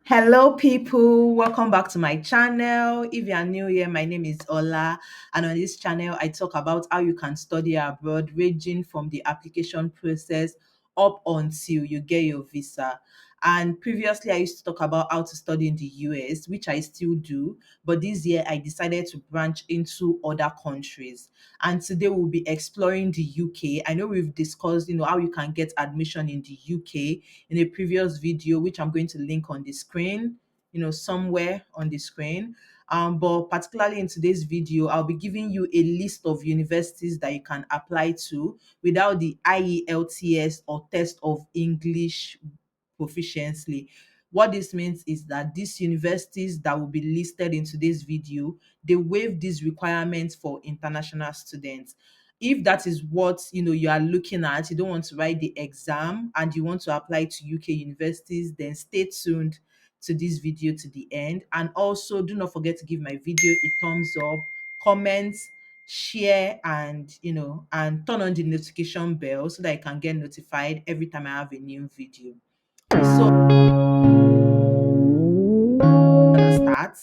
Hello, people. Welcome back to my channel. If you are new here, my name is Ola, and on this channel, I talk about how you can study abroad, ranging from the application process up until you get your visa. And previously, I used to talk about how to study in the US, which I still do, but this year I decided to branch into other countries. And today we'll be exploring the UK. I know we've discussed, how you can get admission in the UK in a previous video, which I'm going to link on the screen, somewhere on the screen. But particularly in today's video, I'll be giving you a list of universities that you can apply to without the IELTS or test of English proficiency. What this means is that these universities that will be listed in today's video, they waive these requirements for international students. If that is what you are looking at, you don't want to write the exam and you want to apply to UK universities, then stay tuned to this video to the end. And also do not forget to give my video a thumbs up, comment, share, and turn on the notification bell so that I can get notified every time I have a new video. So gonna start.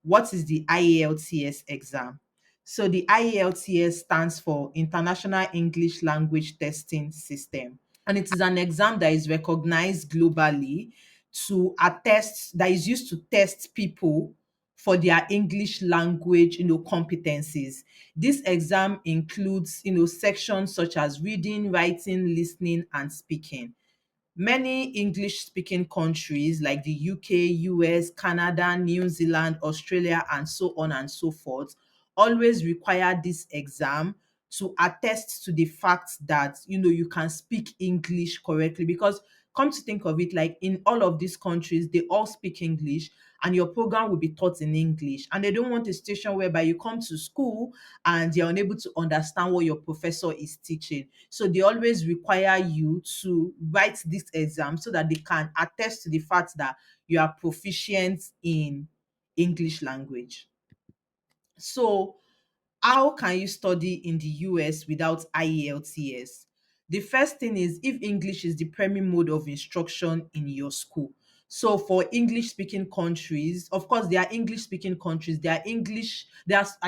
What is the IELTS exam? So the IELTS stands for International English Language Testing System, and it is an exam that is recognized globally that is used to test people for their English language, competencies. This exam includes, sections such as reading, writing, listening, and speaking. Many English speaking countries like the UK, US, Canada, New Zealand, Australia, and so on and so forth always require this exam to attest to the fact that you can speak English correctly, because come to think of it, like in all of these countries they all speak English and your program will be taught in English, and they don't want a situation whereby you come to school and you're unable to understand what your professor is teaching. So they always require you to write this exam so that they can attest to the fact that you are proficient in English language. So how can you study in the US without IELTS? The first thing is, if English is the primary mode of instruction in your school. So for English speaking countries, of course, there are English speaking countries, I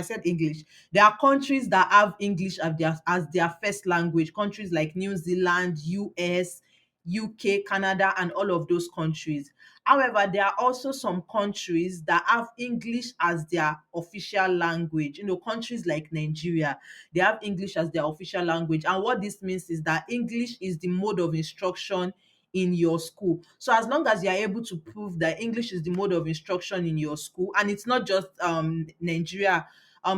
said English. There are countries that have English as their first language, countries like New Zealand, US, UK, Canada, and all of those countries. However, there are also some countries that have English as their official language. Countries like Nigeria, they have English as their official language. And what this means is that English is the mode of instruction in your school. So as long as you are able to prove that English is the mode of instruction in your school, and it's not just Nigeria,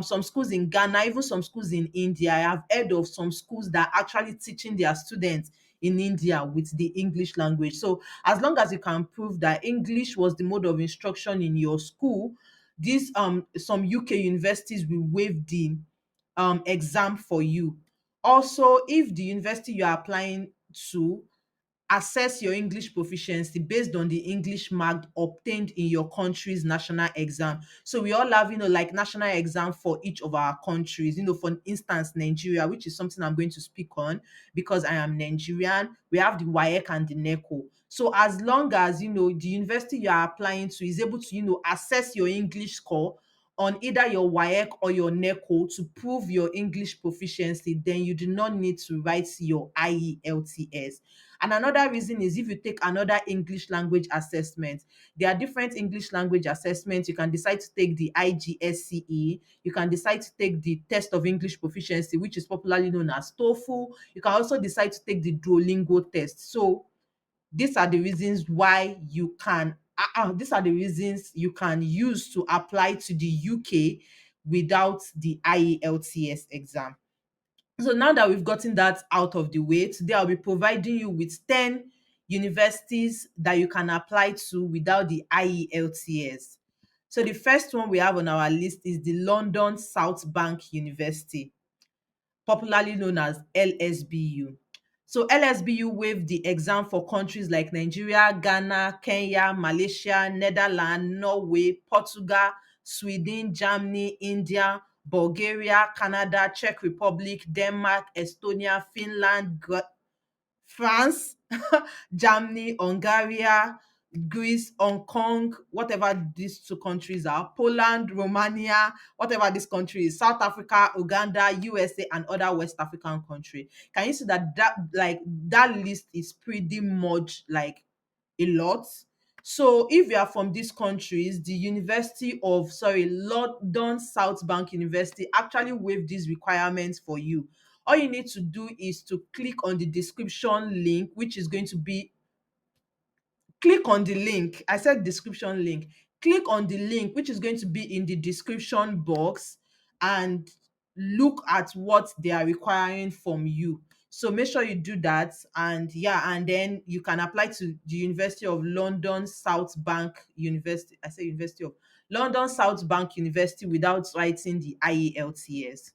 some schools in Ghana, even some schools in India, I have heard of some schools that are actually teaching their students in India with the English language. So as long as you can prove that English was the mode of instruction in your school, these some UK universities will waive the exam for you. Also, if the university you are applying to assess your English proficiency based on the English mark obtained in your country's national exam. So we all have, like national exam for each of our countries. For instance, Nigeria, which is something I'm going to speak on because I am Nigerian, we have the WAEC and the NECO. So as long as, the university you are applying to is able to, assess your English score on either your WAEC or your NECO to prove your English proficiency, then you do not need to write your IELTS. And another reason is, if you take another English language assessment, there are different English language assessments. You can decide to take the IGSCE, you can decide to take the test of English proficiency, which is popularly known as TOEFL. You can also decide to take the Duolingo test. So these are the reasons why you can these are the reasons you can use to apply to the UK without the IELTS exam. So now that we've gotten that out of the way, today I'll be providing you with 10 universities that you can apply to without the IELTS. So the first one we have on our list is the London South Bank University, popularly known as LSBU. So LSBU waived the exam for countries like Nigeria, Ghana, Kenya, Malaysia, Netherlands, Norway, Portugal, Sweden, Germany, India, Bulgaria, Canada, Czech Republic, Denmark, Estonia, Finland, France, Germany, Hungary, Greece, Hong Kong, whatever these two countries are, Poland, Romania, whatever this country is, South Africa, Uganda, USA, and other West African country. Can you see that that list is pretty much like a lot? So if you are from these countries, the London South Bank University actually waive these requirements for you. All you need to do is to click on the description link, which is going to be click on the link. I said description link. Click on the link, which is going to be in the description box, and look at what they are requiring from you. So make sure you do that, and yeah, and then you can apply to the University of London South Bank University. I say University of London South Bank University without writing the IELTS.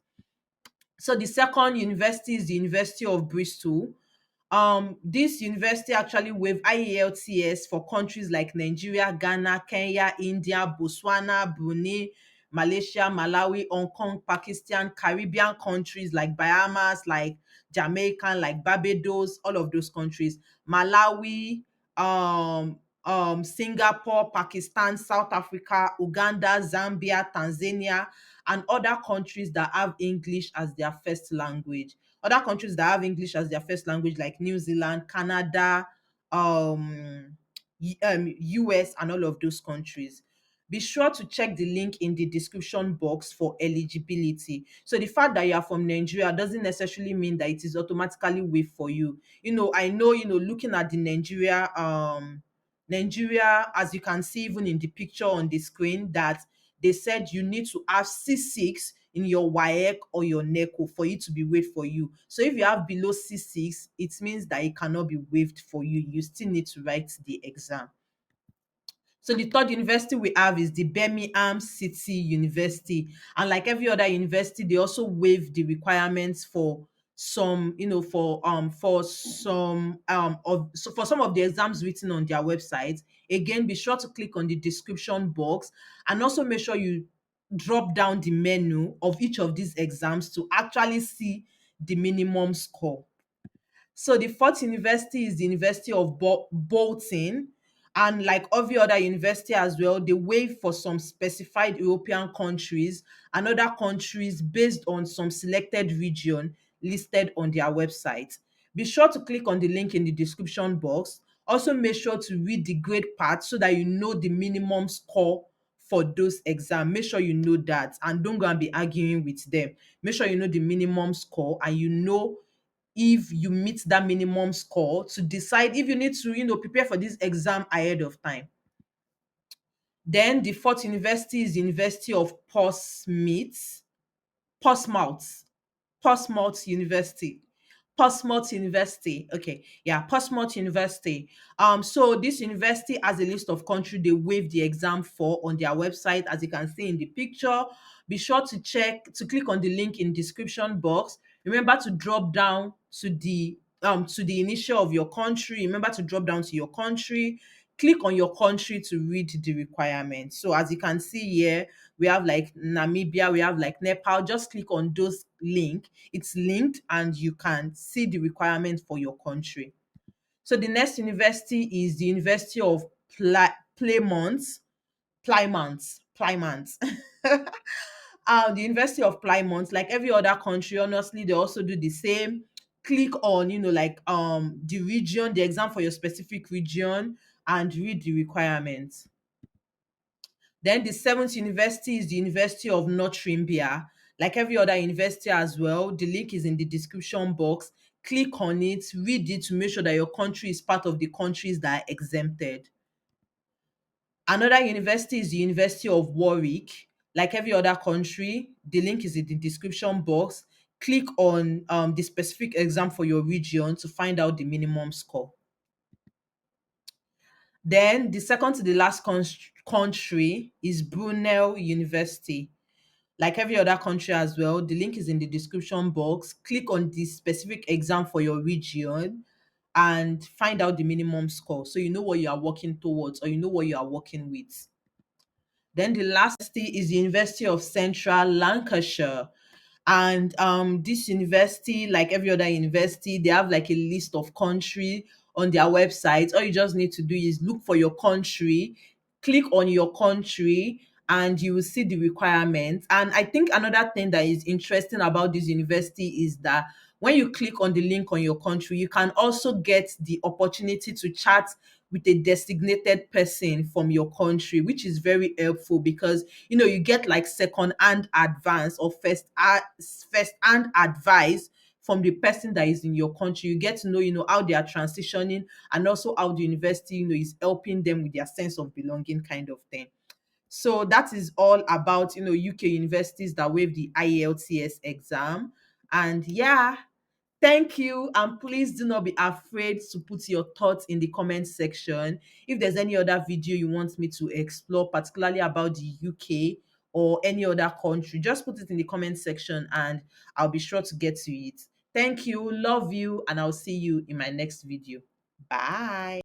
So the second university is the University of Bristol. This university actually waive IELTS for countries like Nigeria, Ghana, Kenya, India, Botswana, Brunei, Malaysia, Malawi, Hong Kong, Pakistan, Caribbean countries like Bahamas, like Jamaica, like Barbados, all of those countries, Malawi, Singapore, Pakistan, South Africa, Uganda, Zambia, Tanzania, and other countries that have English as their first language. Other countries that have English as their first language, like New Zealand, Canada, US, and all of those countries. Be sure to check the link in the description box for eligibility. So the fact that you are from Nigeria doesn't necessarily mean that it is automatically waived for you. I know, looking at the Nigeria, as you can see even in the picture on the screen, that they said you need to have C6 in your WAEC or your NECO for it to be waived for you. So if you have below C6, it means that it cannot be waived for you. You still need to write the exam. So the third university we have is the Birmingham City University. And like every other university, they also waive the requirements for some, for some of so for some of the exams written on their website. Again, be sure to click on the description box, and also make sure you drop down the menu of each of these exams to actually see the minimum score. So the fourth university is the University of Bolton. And like every other university as well, they waive for some specified European countries and other countries based on some selected region listed on their website. Be sure to click on the link in the description box. Also make sure to read the grade part so that you know the minimum score for those exams. Make sure you know that, and don't go and be arguing with them. Make sure you know the minimum score, and you know if you meet that minimum score, to decide if you need to, prepare for this exam ahead of time. Then the fourth university is the University of Portsmouth, Portsmouth University. Portsmouth University. Okay, yeah, Portsmouth University. So this university has a list of countries they waive the exam for on their website, as you can see in the picture. Be sure to click on the link in description box. Remember to drop down to the initial of your country. Remember to drop down to your country. Click on your country to read the requirements. So as you can see here, we have like Namibia, we have like Nepal. Just click on those link. It's linked, and you can see the requirement for your country. So the next university is the University of Plymouth. The University of Plymouth, like every other country, honestly, they also do the same. Click on, the region, the exam for your specific region, and read the requirements. Then the seventh university is the University of Northumbria. Like every other university as well, the link is in the description box. Click on it, read it to make sure that your country is part of the countries that are exempted. Another university is the University of Warwick. Like every other country, the link is in the description box. Click on the specific exam for your region to find out the minimum score. Then the second to the last country is Brunel University. Like every other country as well, the link is in the description box. Click on the specific exam for your region and find out the minimum score, so you know what you are working towards, or you know what you are working with. Then the last is the University of Central Lancashire. And this university, like every other university, they have like a list of country on their website. All you just need to do is look for your country, click on your country, and you will see the requirements. And I think another thing that is interesting about this university is that when you click on the link on your country, you can also get the opportunity to chat with a designated person from your country, which is very helpful because you get like second hand advice or first hand advice from the person that is in your country. You get to know how they are transitioning, and also how the university is helping them with their sense of belonging, kind of thing. So that is all about UK universities that waive the IELTS exam. And yeah, thank you, and please do not be afraid to put your thoughts in the comment section. If there's any other video you want me to explore, particularly about the UK or any other country, just put it in the comment section and I'll be sure to get to it. Thank you, love you, and I'll see you in my next video. Bye.